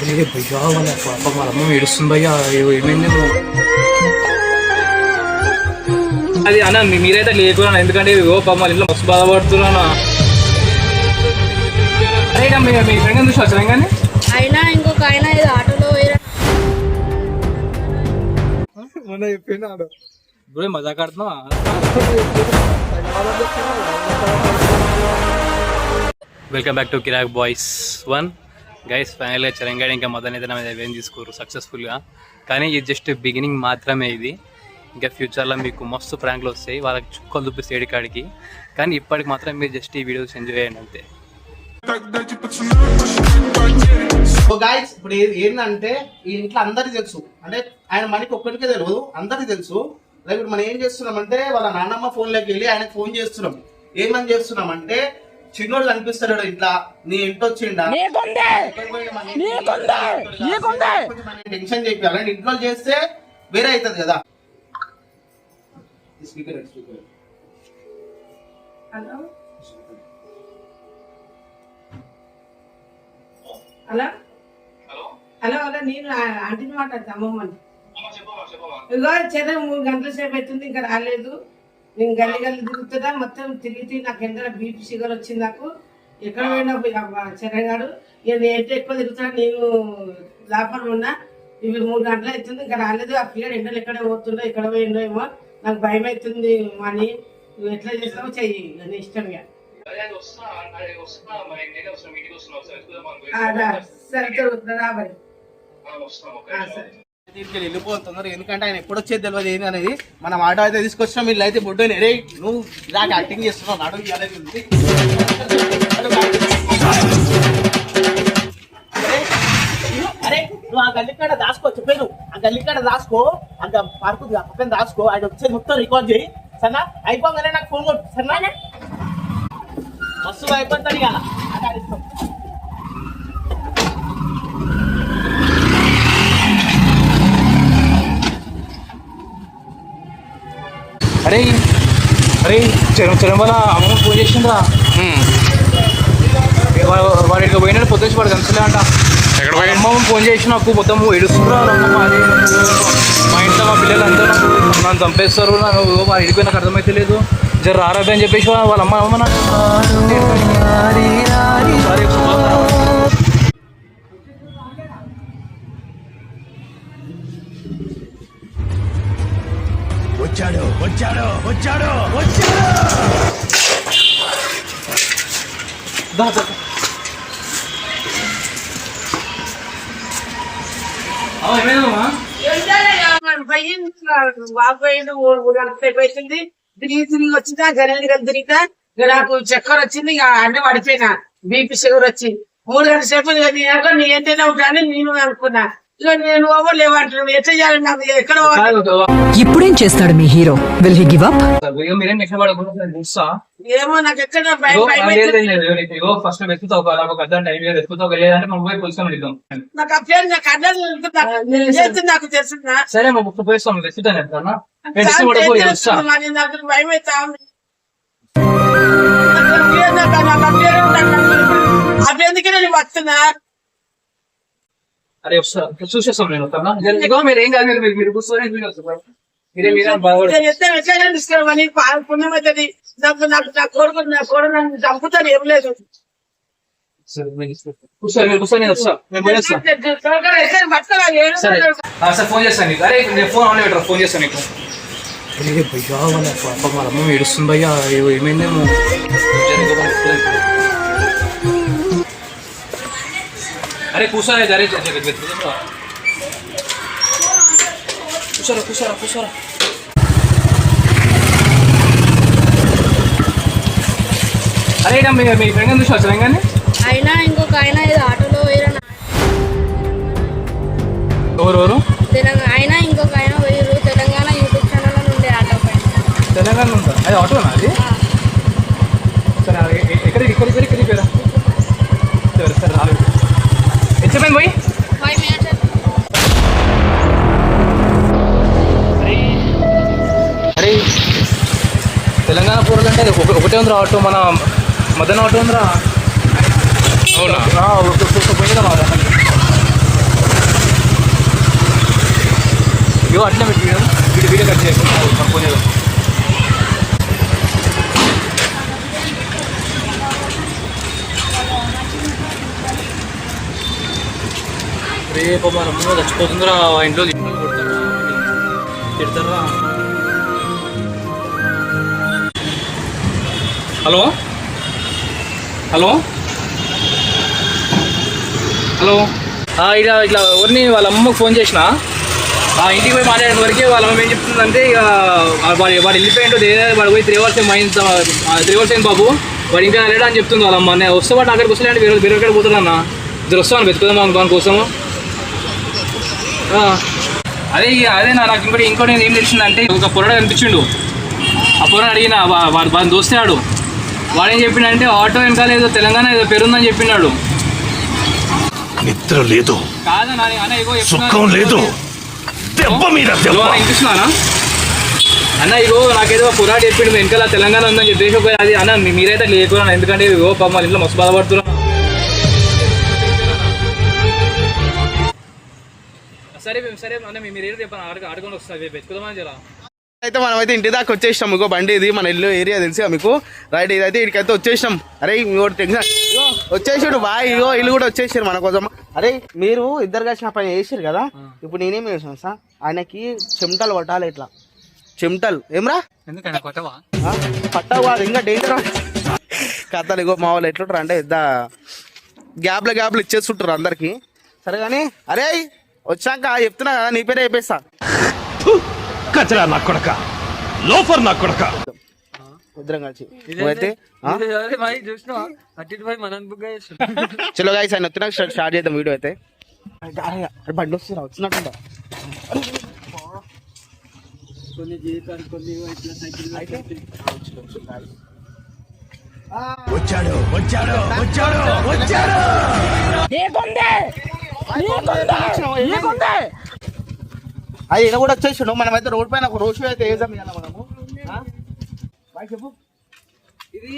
భయ్యా వాళ్ళ పాప వాళ్ళ అమ్మ ఏడుస్తుంది భయ్యా, ఏమైందేమో. అది అన్న మీరైతే లేకున్నా, ఎందుకంటే పాప వాళ్ళ ఇంట్లో మస్తు బాధపడుతున్నా. అరే మీ ఫ్రెండ్ చూసి వచ్చాను కానీ అయినా ఇంకొక ఆయన ఇది ఆటోలో చెప్పినాడు ఇప్పుడు మజాక్ ఆడుతున్నా. Welcome back to Kiraak boys 1 guys. ఫైనల్గా చిరంగాడు ఇంకా మదన్ అయితే నా మీద ఏం తీసుకోరు సక్సెస్ఫుల్గా, కానీ ఇది జస్ట్ బిగినింగ్ మాత్రమే. ఇది ఇంకా ఫ్యూచర్లో మీకు మస్తు ప్రాంక్లు వస్తాయి, వాళ్ళకి చుక్కలు దుబ్బి సేడి కాడికి. కానీ ఇప్పటికి మాత్రం మీరు జస్ట్ ఈ వీడియోస్ ఎంజాయ్ చేయండి అంతే. సో గైస్ ఇప్పుడు ఏంటంటే ఈ ఇంట్లో అందరికి తెలుసు, అంటే ఆయన మనకి ఒక్కరికే తెలియదు, అందరికి తెలుసు. లైక్ ఇప్పుడు మనం ఏం చేస్తున్నామంటే వాళ్ళ నాన్నమ్మ ఫోన్లోకి వెళ్ళి ఆయనకు ఫోన్ చేస్తున్నాం. ఏమని చేస్తున్నామంటే చిన్నోళ్ళు అనిపిస్తాడు ఇంట్లో, నీ ఇంట్లో వచ్చిండా టెన్షన్ చెప్పాలి, ఇంట్లో చేస్తే వేరే అవుతుంది కదా. హలో హలో హలో హలో నేను ఆంటీని మాట్లాడతా, అమ్మమ్మని. ఇగో చదువు 3 గంటల సేపు అవుతుంది, ఇంకా రాలేదు. నేను గల్లి గల్లి తిరుగుతుందా, మొత్తం తిరిగి నాకు ఎంత బీపీ షుగర్ వచ్చింది. నాకు ఎక్కడ పోయినా చెరగాడు ఏంటి ఎక్కువ తిరుగుతున్నా, నేను లాభం ఉన్నా. ఇవి 3 గంటలు అవుతుంది, ఇంకా రాలేదు. ఆ పిల్లడు ఎండలు ఎక్కడ పోతుండో, ఎక్కడ పోయిండో ఏమో, నాకు భయం అవుతుంది. మనీ నువ్వు ఎట్లా చేస్తావో చెయ్యి, నీ ఇష్టం. వెళ్ళిపోతున్నారు, ఎందుకంటే ఆయన ఎప్పుడు వచ్చేది తెలియదు ఏంటి అనేది. మనం ఆటో అయితే తీసుకొచ్చినాం, వీళ్ళు అయితే బొడ్డు రే నువ్వు ఇలాగ యాక్టింగ్ చేస్తున్నావు, నాడు అరే నువ్వు ఆ గల్లికాడ దాసుకో, చెప్పాను ఆ గల్లికాడ దాసుకో, అంత పార్కు పక్కన దాసుకో. ఆయన వచ్చేది మొత్తం రికార్డ్ చేయి సన్నా. అయిపోగానే నాకు ఫోన్ కొట్టు సన్నా, మస్తు అయిపోతాడు ఇక ఇష్టం. అరే అరే చరం వల్ల అమ్మ ఫోన్ చేసిండ్రా, వాడికి పోయినాడు. పొద్దుచి వాడు కనసలే అంట. అమ్మ ఫోన్ చేసి నాకు మొత్తం ఏడుస్తుండ్రా. అమ్మమ్మ అది మా ఇంట్లో మా పిల్లలు అందరూ నన్ను చంపేస్తారు, నన్ను వాడు వెళ్ళిపోయి నాకు అర్థమైతే లేదు, జర రారాబే అని చెప్పేసి వాళ్ళ అమ్మ అమ్మ నాకు వచ్చాడు వచ్చాడు వచ్చాడు వచ్చాడు. ఏమైందమ్మా? అయిపోయింది. తిరిగి వచ్చిందా గల్లి గల్లి తిరిగితే నాకు చక్కెర వచ్చింది, ఇక అన్నీ పడిపోయినా. బీపీ షుగర్ వచ్చి 3 గంటల సేపు నీ ఏంటైనా ఉంటానని నేను అనుకున్నా. నేను లేవంటున్నాను, ఎట్లా చేయాలి నాకు ఎక్కడ. ఇప్పుడేం చేస్తాడు మీ hero? Will he give up? ఏమో నాకు ఎక్కడ ఫస్ట్ వెతుకుతావు, నాకు ఆ పేరు నాకు అర్థం నాకు తెలుసున్నా. సరే పోయిస్తాం, వెతుకుతాను. నాకు భయం అవుతా అభ్యందుకే నేను వస్తున్నా. అరే చూసేస్తాం నేను. మీరు ఏం కాదు, మీరు కూర్చొని తీసుకురావని పుణ్యం అవుతుంది. నాకు నాకు నా కొడుకు నన్ను చంపుతాను, ఏం లేదు. ఫోన్ చేస్తాను నీకు. అరే నేను ఫోన్ ఆన్ పెట్టరా, ఫోన్ చేస్తాను నీకు. భయ్యా వాళ్ళ పాప వాళ్ళ అమ్మ ఏడుస్తుంది భయ్యా, ఏమైందేమో. అరే కూర్చోరా, అరే కూర్చోరా కూర్చోరా కూర్చోరా. అరే మీ ఫ్రెండ్ చూసి వచ్చాను కానీ అయినా ఇంకొక ఆయన ఇది ఆటోలో ఎవరెవరు అయినా ఇంకొక ఆయన పోయారు. తెలంగాణ యూట్యూబ్ ఛానల్ నుండి ఆటో పైన. తెలంగాణ ఉందా? అది ఆటోనా అది? సరే ఎక్కడికి పోయిరా. సరే సరే రాలేదు. ఎంతసేపు పోయి? 5 minutes. అరే తెలంగాణ పూరలు అంటే ఒకటే ఉందిరా ఆటో, మన మదన్ ఆటో ఉందిరా. అవునా? పోయినా అట్లా పెట్టి వీడియో కట్ చేయకుండా ఫోన్ రేపు మన ముందు చచ్చిపోతుందిరా ఇంట్లో తిడతారా. హలో హలో హలో ఇట్లా ఇట్లా ఎవరిని వాళ్ళ అమ్మకు ఫోన్ చేసిన ఇంటికి పోయి మాట్లాడిన వరకే వాళ్ళ అమ్మ ఏం చెప్తుందంటే ఇక వాడు వెళ్ళిపోయిండు వాడు పోయి 3 hours అయింది 3 hours అయింది బాబు వాడు ఇంకా వెళ్ళడా అని చెప్తుంది వాళ్ళ అమ్మ. నేను వస్తే వాడు అక్కడికి వస్తలేండి వేరే ఎక్కడ పోతాడన్న ఇద్దరు వస్తాను వెతుకుదాం దాని కోసము. అదే నాకు ఇంకోటి ఏం తెలిసిందంటే ఒక పొరడు కనిపించిండు. ఆ పొరడు అడిగిన వాడిని దోస్తాడు. వాడేం చెప్పిండంటే ఆటో వెనకాల ఏదో తెలంగాణ ఏదో పేరుందని చెప్పినాడు. నిద్ర లేదు, కాదన్నా సుఖం లేదు, దెబ్బ మీద దెబ్బ. వినిపిస్తున్నానా అన్న? ఇగో నాకేదో పొరాడు చెప్పిండు వెనకాల తెలంగాణ ఉందని చెప్పేసి అది అన్న మీరైతే లేకున్నా ఎందుకంటే ఇగో పాప వాళ్ళ ఇంట్లో మస్తు బాధపడుతున్నా. సరే సరే అన్న మీరు ఏదో చెప్పాను అడగని వస్తుంది వెతుకుదామని జరా. అయితే మనమైతే ఇంటి దాకా వచ్చేసినాం. ఇంకో బండి ఇది మన ఇల్లు ఏరియా తెలుసా మీకు రైట్. ఇదైతే ఇక్కడికైతే వచ్చేసినాం. అరే ఇంకోటి టెన్షన్ వచ్చేసాడు బాయ్. ఇగో ఇల్లు కూడా వచ్చేసారు మన కోసం. అరే మీరు ఇద్దరు కలిసి నా పని చేసారు కదా, ఇప్పుడు నేనేం చేసాను సార్ ఆయనకి చెమటలు కొట్టాలి. ఇట్లా చెమటలు ఏమరా ఎందుకన్నా కొట్టవా పట్టవు కాదు ఇంకా డేంజర్ కథలు. ఇగో మా వాళ్ళు ఎట్లుంటారు అంటే గ్యాప్లు ఇచ్చేస్తుంటారు అందరికి. సరే కానీ అరే వచ్చాక చెప్తున్నా కదా నీ పేరే చెప్పేస్తా. కచరా నా కొడక, లోఫర్ నా కొడక. ఇద్దరం కలిసి నువ్వైతే చలో గాయస్ ఆయన వచ్చినాక స్టార్ట్ చేద్దాం వీడియో అయితే. బండి వస్తున్నా వచ్చినట్టుందా వచ్చాడు వచ్చాడు వచ్చాడు వచ్చాడు. అది ఈయన కూడా వచ్చేసాడు. మనమైతే రోడ్ పైన ఒక రోజు అయితే వేసాం ఇవాళ మనము. బాయ్ చెప్పు. ఇది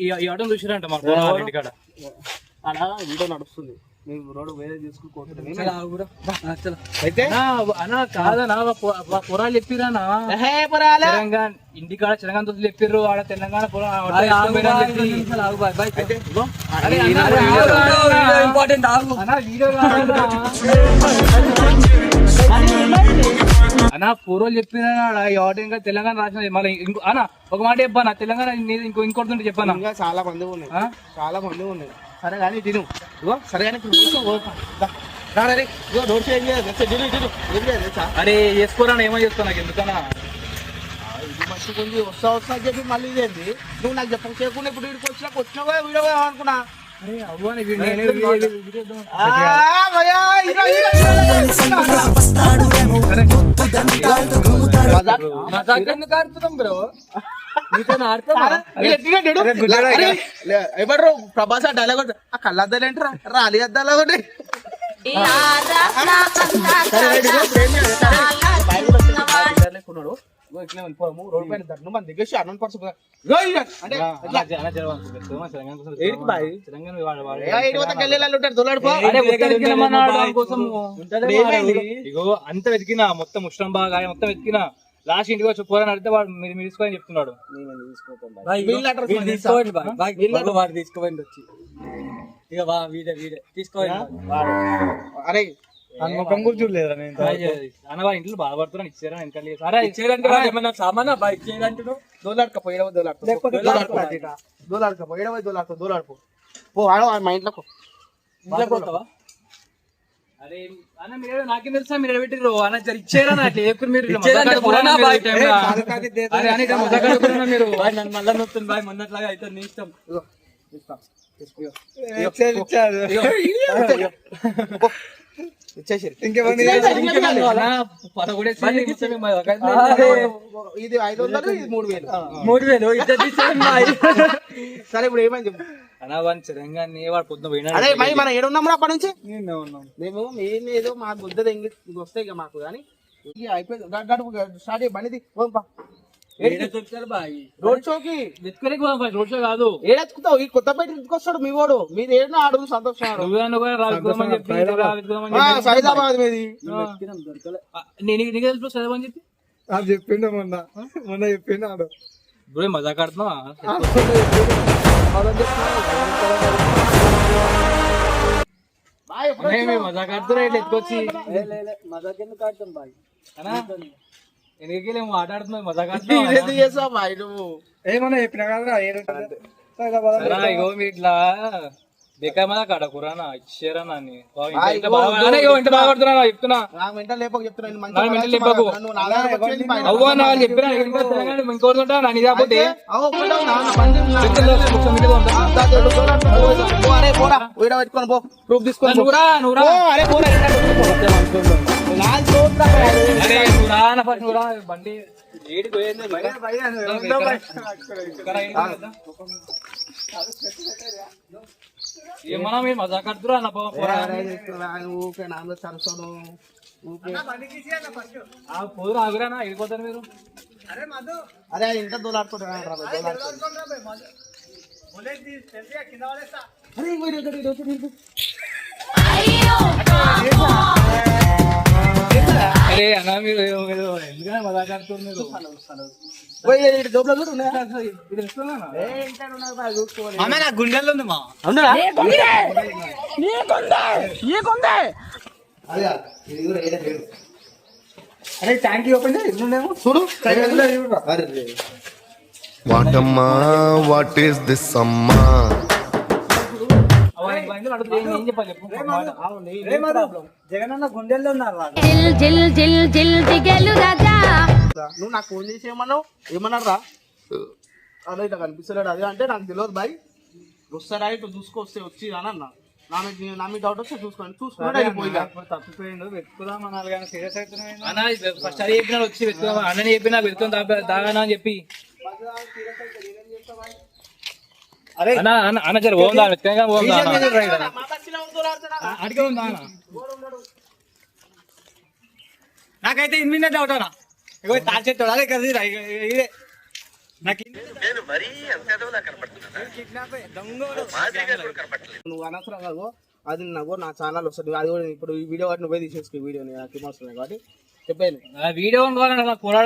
ఈ ఆటో చూసారంట మా ఇంటికాడ ఆడ వీడియో నడుస్తుంది. మేము రోడ్ వేరే తీసుకుంటున్నాం అయితే అన్నా కాదనా పొరాలు చెప్పిరానా తెలంగాణ ఇంటికాడ తెలంగాణ దోస్తులు చెప్పిర్రు ఆడ తెలంగాణ అన్నా పూర్వలు చెప్పినా ఈ ఆటో ఇంకా తెలంగాణ రాసిన మళ్ళీ ఇంకో అన్న ఒక మాట చెప్పానా తెలంగాణ ఇంకోటి చెప్పాను ఇంకా చాలా మంది ఉన్నాయి సరే కానీ తిను ఇగో సరే కానీ అరే వేసుకోరా ఏమో చేస్తావు నాకు ఎందుకన్నా ఇది మంచి కొంచెం వస్తా చెప్పి మళ్ళీ ఇదేంది నువ్వు నాకు చెప్పక చేయకుండా ఇప్పుడు వీడికి వచ్చినావా వీడియో అనుకున్నా. అరే అవ్వని ఎవరు ప్రభాస్ డైలాగ్ ఆ కళ్ళద్దాలేంటరా రాలి అద్దాలా ఒకటి రోడ్ పైన మన దగ్గర అన్నం ఇగో అంత వెతికినా మొత్తం ముష్టం బాగా మొత్తం వెతికినా లాస్ట్ ఇంటికి వచ్చి పోరాని అడిగితే వాడు మీరు తీసుకోని చెప్తున్నాడు. తీసుకోండి వచ్చి ఇక తీసుకోండి. అరే ముఖం కూడా చూడలేదా నేను అన్న ఇంట్లో బాధపడుతున్నా ఇచ్చారా ఏమన్నా సామానా ఇచ్చేదంటున్నావు దోలాడుకపో పో ఆడ మా ఇంట్లోకి అరే అన్న మీరు నాకేం తెలుసా మీరు పెట్టిర్రు అన్న ఇచ్చారా అట్లా ఎప్పుడు మీరు మీరు మళ్ళా నొస్తుంది బాయ్ మొన్నట్లాగా అయితే నీ ఇష్టం. ఇది 500 ఇది 3000 సరే ఇప్పుడు ఏమైంది చెప్పు అన్న వాడిని తెలంగాణ వాడు పొద్దున పోయినా. అదే మరి మనం ఏడున్నాము అప్పటి నుంచి మేము మెయిన్ ఏదో మాకు బుద్ధ వస్తాయి ఇక మాకు కానీ అయిపోయింది స్టార్ట్ బండిది దొరుకుతారు బాయ్ రోడ్ షోకి ఎత్తుకొని రోడ్ షో కాదు. ఏడెత్తుకుతావు ఈ కొత్తపేట ఎత్తుకొస్తాడు మీ వాడు మీరు ఏడు అడుగు సంతోషం నువ్వేమన్నా కూడా రాజుకోమని చెప్పి సైదాబాద్ మీది నీకు తెలుసు చదవని చెప్పి అది చెప్పిండు మొన్న చెప్పిండు ఆడు ఇప్పుడు మజాక్ ఆడుతున్నావా? మజాక్ ఆడుతున్నా ఇట్లా ఎత్తుకొచ్చి మజాక్ ఎందుకు ఆడతాం బాయ్ ఎందుకు ఆటాడుతున్నావు మజాక్ ఎందుకు చేస్తావు బాయ్ నువ్వు ఏమన్నా చెప్పినా కదా ఆడుతున్నా. ఇగో మీ ఇట్లా బేకాయ మజాక్ ఆడకురానా ఇచ్చారా ఇంత బాగా ఆడుతున్నా చెప్తున్నా. నా మెంటల్ లేపక చెప్తున్నాను నా మెంటల్ లేపకు. అవ్వ నాకు చెప్పినా ఇంకోటి నా నిజాపోతే పెట్టుకొని పో ప్రూఫ్ తీసుకొని పో. నువ్వురా అరే పోరా అరే నువ్వురా ఫస్ట్ నువ్వురా బండి ఏడికి పోయింది ఏమన్నా మీరు మజాక్ ఆడుతురా అన్న ఊకే నాన్న సరసను పోదురు ఆగురానా వెళ్ళిపోతారు మీరు. అరే ఇంత దోలాడుకుంటున్నా అరే అన్న మీరు ఎందుకన్నా మజాక్ ఆడుతున్నారు మీరు? అమ్మ నా గుండెల్లో ఉంది మా అరే ట్యాంక్ ఓపెన్ చేసి చూడు వాటమ్మా వాట్ ఈస్ దిస్ అమ్మా ఏం చెప్పాలి చెప్పు. జగన్ అన్న గుండెల్లో ఉన్నారు నువ్వు నాకు ఫోన్ చేసి ఏమన్నారా అదే ఇట్లా కనిపిస్తలేడు అదే అంటే నాకు తెలియదు బాయ్ వస్తారా ఇటు చూసుకొస్తే వచ్చి అని అన్న నా మీద డౌట్ వస్తే చూసుకున్నాడు తప్పిపోయిండు వెతుకుదాం అనాలి కానీ సీరియస్ అవుతున్నాయి అన్న ఫస్ట్ అది చెప్పినా వచ్చి వెతుకుదాం అన్నని చెప్పినా వెతుకుని దాగానా అని చెప్పి అన్న అన్న అన్న జర పోందా వెతుగా పోందా అడిగే ఉందా అన్న నాకైతే ఇన్మినే డౌట్ అన్న ఇగో తాచెట్టు అదే కదా ఇదే నాకు నువ్వు అనవసరం కాదు అది నాకు నా ఛానల్ వస్తుంది అది కూడా ఇప్పుడు ఈ వీడియో నువ్వే తీసేసుకో వీడియో నాకు ఏమవుతుంది కాబట్టి చెప్పాను వీడియో పోరాడు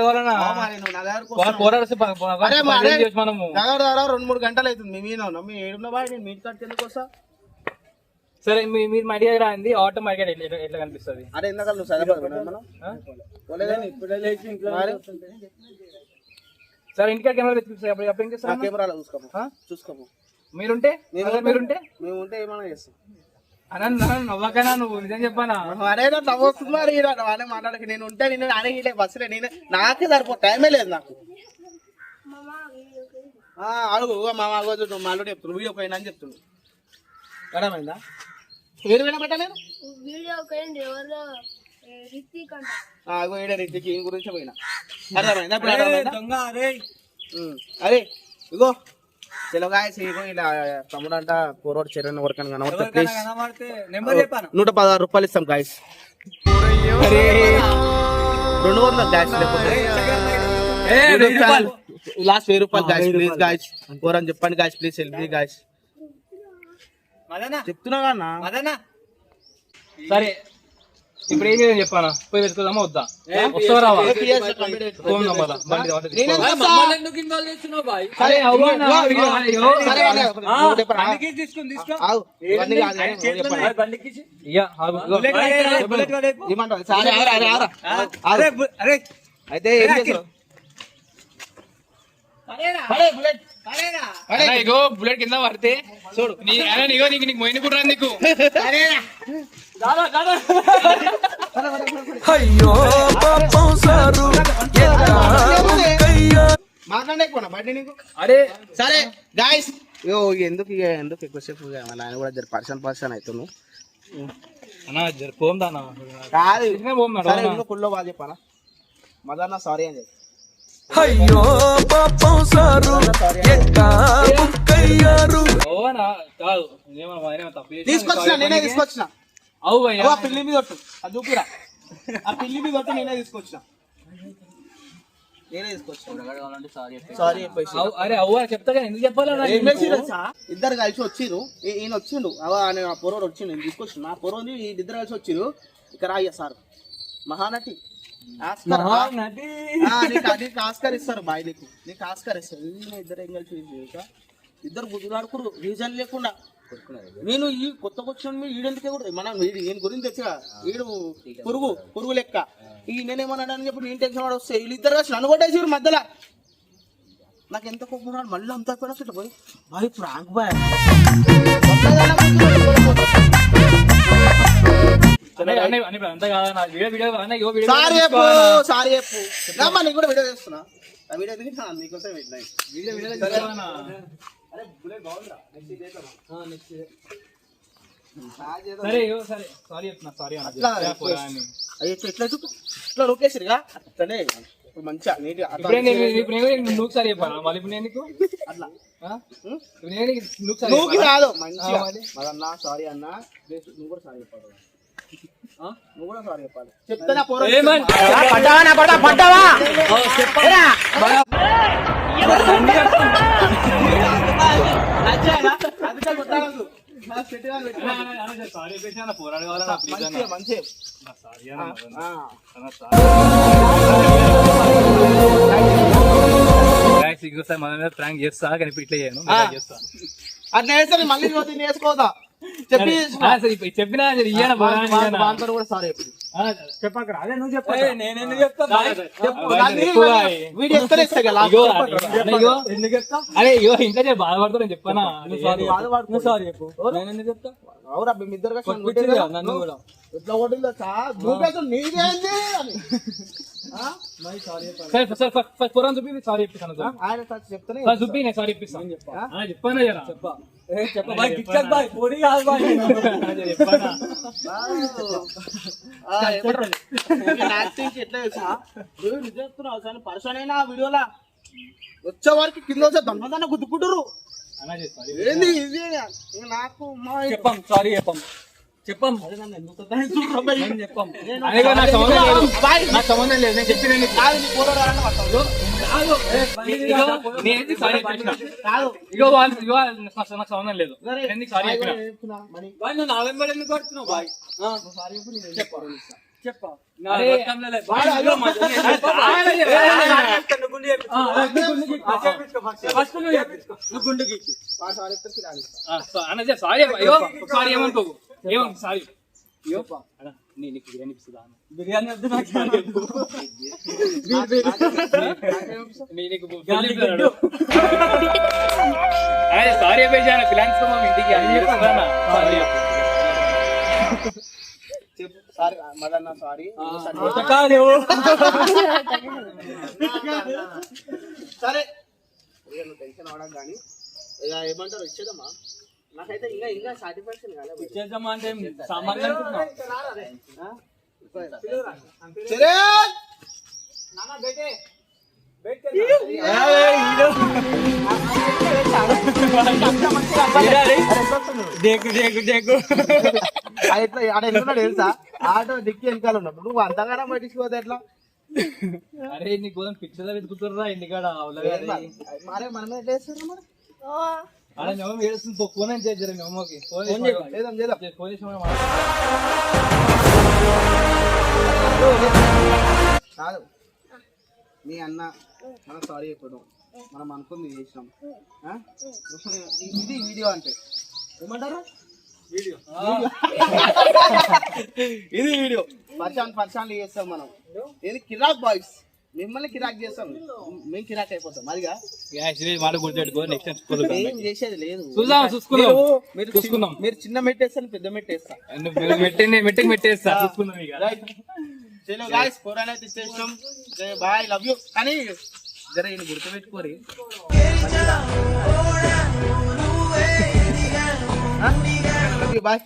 మనము 2-3 గంటలు అవుతుంది మీ మీద మీ ఏడున్న బాయ్ నేను మీట్ కట్ ఎందుకు వస్తా సరే మీరు మా దగ్గర రాంది ఆటో మార్కెట్ ఎట్లా కనిపిస్తుంది? అరే ఎందుకు నువ్వు చదవాలి సరే ఇంటికా కెమెరా తెచ్చిపిస్తాయి అప్పుడు ఏం చేస్తారు? కెమెరాలో చూసుకోము మీరుంటే మేము ఉంటే ఏమైనా చేస్తాం అన్న నవ్వకనా నువ్వు నిజం చెప్పానా? అరే నవ్వుతుంది మరి అనే మాట్లాడక నేను ఉంటే నేను అనే బస్సులే నేను నాకే సరిపో టైమే లేదు నాకు అడుగు మా మాలో చెప్తున్నాను వీడియో పోయినా అని చెప్తున్నాను అర్థమైందా? వేరు పోయినా పెట్టలేదు రితికి ఈ గురించి పోయినా అర్థమైందా? అరే ఇగో తెలుగా ఇగో ఇలా తమ్ముడు అంట పోరోడు చెరువు వరకు కనబడతారు ప్లీజ్ ₹116 ఇస్తాం guys 200 guys last ₹1000 guys please guys పోరని చెప్పండి guys please help me guys చెప్తున్నా కన్నా సరే ఇప్పుడు ఏం చేయాలని చెప్పానా? పోయి వెతుకుదామా వద్దా? వస్తావా? అయితే ఏం చేస్తావు? ఇగో బుల్లెట్ కింద పడితే చూడు నీకు మొయిన కూడా నీకు మాట్లాడలేకపోయినా బయట నీకు అరే సరే గాయస్ ఎందుకు ఎక్కువసేపు ఆయన కూడా జర పర్సన్ అవుతున్నావు పోందానా కాదు ఫుల్లో బాగా చెప్పానా మదన్న సారీ అని చెప్పి అయ్యో పాపం సారు తీసుకొచ్చిన నేనే తీసుకొచ్చిన అవు భయ్యా ఆ పిల్లి మీద ఒట్టు అది చూపిరా ఆ పిల్లి మీద ఒట్టు నేనే తీసుకొచ్చిన నేనే తీసుకొచ్చాను సారీ చెప్పేసి అరే అవ్వ చెప్తా కానీ ఎందుకు చెప్పాలా ఏం చేసి తెలుసా ఇద్దరు కలిసి వచ్చిర్రు ఈయన వచ్చిండు ఆ పొరోడు వచ్చిండు నేను తీసుకొచ్చిన నా పొరోని ఇద్దరు కలిసి వచ్చిర్రు ఇక్కడ అయ్యా సార్ మహానటి నీకు ఆస్కార్ ఇస్తారు బాయ్ నీకు ఆస్కార్ ఇస్తారు ఇద్దరు ఏం కలిసి ఇద్దరు గుర్తులాడుకురు రీజన్ లేకుండా నేను ఈ కొత్త వచ్చిన ఈడెందుకే కూడా మనం ఈయన గురించి తెచ్చా ఈడు పురుగు లెక్క ఈ నేనేమన్నాడని చెప్పి నేను టెన్షన్ వాడు వస్తే వీళ్ళిద్దరు కలిసి నన్ను కొట్టేసి మధ్యలో నాకు ఎంత కోపం రాడు మళ్ళీ అంతా కూడా పోయి బాయ్ ప్రాంక్ బాయ్ సారీ చెప్పు నీకు కూడా వీడియో చేస్తున్నా ఆ వీడియో నీకోసం ఇట్లా లోకేశ్వరిగా అట్లనే మంచిగా నీట్ నువ్వు సరే చెప్పాను మళ్ళీ ఇప్పుడు నేను అట్లా నువ్వు కాదు మంచిగా మదన్నా సారీ అన్న నువ్వు కూడా సారీ చెప్పాలి నువ్వు కూడా సారీ చెప్పాలి చెప్తానా ప్రాంక్ చేస్తా కానీ ఇట్లా చేయను అట్లా వేస్తే మళ్ళీ వేసుకోదా చెప్పి చెప్పినా కూడా సారీ చెప్పక అదే నువ్వు చెప్పాలి నేను అరే ఇగో ఇంకా బాధపడుతూ నేను చెప్పానా సారీ చెప్పు నేను ఎందుకు చెప్తా అవురా ఇద్దరు నన్ను కూడా ఇట్లా కొట్టిందా నీదే పురాణం చూపి సారీ చెప్పిస్తాను ఆయన చెప్తానే చూపి నేను సారీ ఇప్పిస్తాను చెప్పాను పర్సన్ అయినా వీడియోలా వచ్చే వారికి కింద వచ్చే దొంగదన్న గుద్దుకుంటారు ఏంది ఇది నాకు చెప్పాం సారీ చెప్పాం చెప్పాం నాకు సంబంధం లేదు నేను చెప్పిన ఇగో నాకు సంబంధం లేదు సారీ నువ్వు నా వెంబడి ఎందుకు పడుతున్నావు బాయ్ చెప్పా సారీ సారీ ఏమనుకోకు ఏమను సారీ నీకు బిర్యానీ ఇస్తుందా బిర్యానీ వద్దు సారీ అయిపోయి ప్లాన్స్ ఇంటికి చెప్పు సారీ మదన్న సారీ సరే టెన్షన్ అవడం కానీ ఇక ఏమంటారు ఇచ్చేదమ్మా నాకైతే ఇంకా సాటిస్ఫాక్షన్ కాలేదు ఇచ్చేద్దామా అంటే సామాన్లు తెలుసా ఆటో డిక్కి వెనకాల ఉన్నప్పుడు నువ్వు అంతగానో పట్టించుకోదు ఎట్లా అరే నీ కోసం పిక్చర్ వెతుకుతుర్రా ఇంటికాడ మరే మనమే ఎట్లా చేస్తారు మరి అలా మేము ఏడుస్తుంది ఫోన్ అని చేద్దరు మేమోకి కాదు మీ అన్న మనం సారీ చెప్పడం మనం అనుకుంది చేసినాం ఇది వీడియో అంటే ఏమంటారు ఇది వీడియో పర్సనల్ చేస్తాం మనం ఇది కిరాక్ బాయ్స్ మిమ్మల్ని కిరాక్ చేస్తాం మేము కిరాక్ అయిపోతాం మరిగా ఏం చేసేది లేదు మీరు చిన్న మెట్టేస్తాను పెద్ద మెట్టేస్తా మెట్టేస్తా బాయ్ లవ్ యూ కానీ జర ఈయన గుర్తుపెట్టుకోరి బాయ్